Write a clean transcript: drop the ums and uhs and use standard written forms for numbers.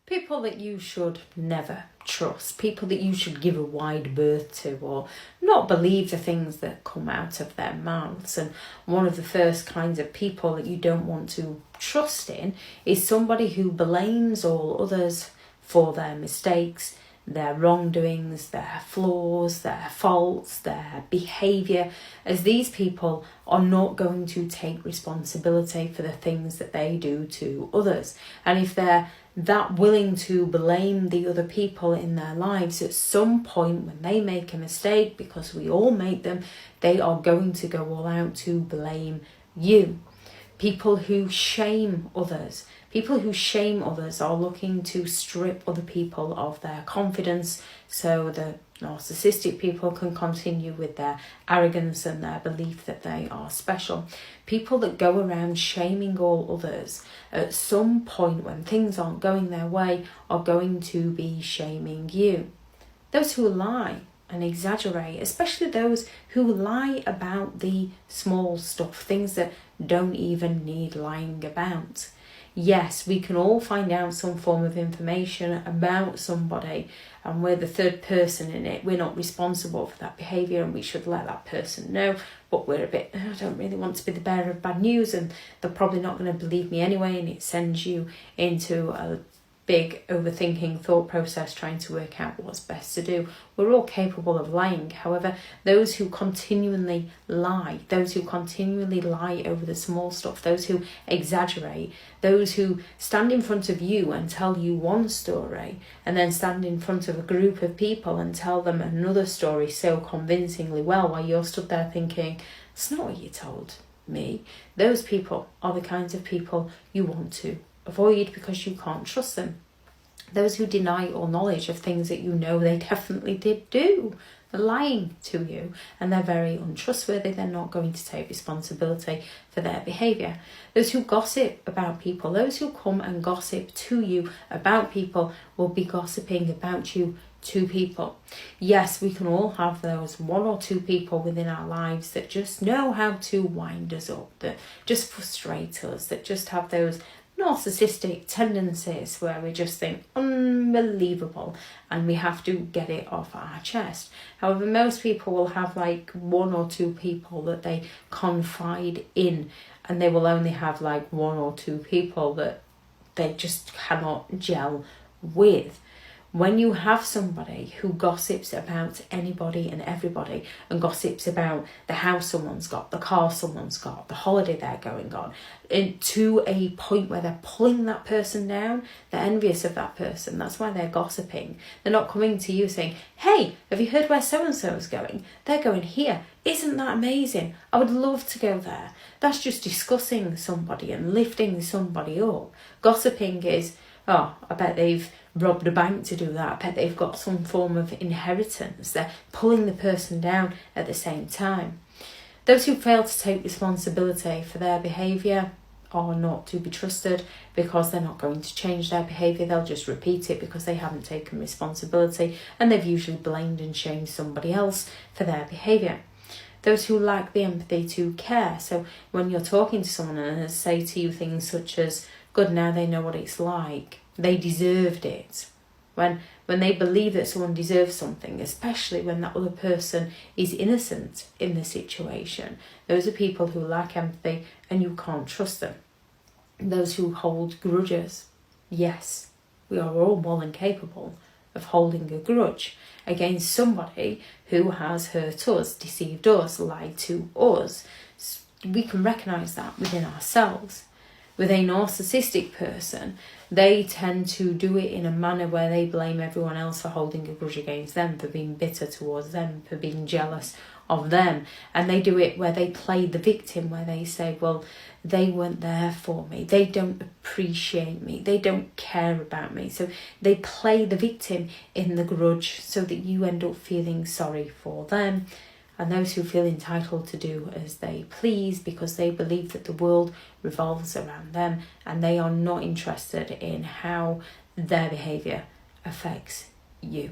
People that you should never trust, people that you should give a wide berth to or not believe the things that come out of their mouths. And one of the first kinds of people that you don't want to trust in is somebody who blames all others for their mistakes, their wrongdoings, their flaws, their faults, their behaviour, as these people are not going to take responsibility for the things that they do to others. And if they're that willing to blame the other people in their lives, at some point when they make a mistake, because we all make them, they are going to go all out to blame you. People who shame others. People who shame others are looking to strip other people of their confidence so the narcissistic people can continue with their arrogance and their belief that they are special. People that go around shaming all others, at some point when things aren't going their way, are going to be shaming you. Those who lie and exaggerate, especially those who lie about the small stuff, things that don't even need lying about. Yes, we can all find out some form of information about somebody and we're the third person in it. We're not responsible for that behaviour and we should let that person know. But we're a bit, I don't really want to be the bearer of bad news and they're probably not going to believe me anyway, and it sends you into a big overthinking thought process trying to work out what's best to do. We're all capable of lying. However, those who continually lie, those who continually lie over the small stuff, those who exaggerate, those who stand in front of you and tell you one story and then stand in front of a group of people and tell them another story so convincingly well while you're stood there thinking, it's not what you told me. Those people are the kinds of people you want to avoid because you can't trust them. Those who deny all knowledge of things that you know they definitely did do. They're lying to you and they're very untrustworthy. They're not going to take responsibility for their behaviour. Those who gossip about people, those who come and gossip to you about people will be gossiping about you to people. Yes, we can all have those one or two people within our lives that just know how to wind us up, that just frustrate us, that just have those narcissistic tendencies where we just think unbelievable and we have to get it off our chest. However, most people will have like one or two people that they confide in, and they will only have like one or two people that they just cannot gel with. When you have somebody who gossips about anybody and everybody and gossips about the house someone's got, the car someone's got, the holiday they're going on, to a point where they're pulling that person down, they're envious of that person. That's why they're gossiping. They're not coming to you saying, hey, have you heard where so-and-so is going? They're going here. Isn't that amazing? I would love to go there. That's just discussing somebody and lifting somebody up. Gossiping is, oh, I bet they've robbed a bank to do that. I bet they've got some form of inheritance. They're pulling the person down at the same time. Those who fail to take responsibility for their behaviour are not to be trusted because they're not going to change their behaviour. They'll just repeat it because they haven't taken responsibility and they've usually blamed and shamed somebody else for their behaviour. Those who lack the empathy to care. So when you're talking to someone and they say to you things such as, good, now they know what it's like. They deserved it. When they believe that someone deserves something, especially when that other person is innocent in the situation, those are people who lack empathy and you can't trust them. Those who hold grudges. Yes, we are all more than capable of holding a grudge against somebody who has hurt us, deceived us, lied to us. We can recognise that within ourselves. With a narcissistic person, they tend to do it in a manner where they blame everyone else for holding a grudge against them, for being bitter towards them, for being jealous of them. And they do it where they play the victim, where they say, well, they weren't there for me. They don't appreciate me. They don't care about me. So they play the victim in the grudge so that you end up feeling sorry for them. And those who feel entitled to do as they please because they believe that the world revolves around them and they are not interested in how their behaviour affects you.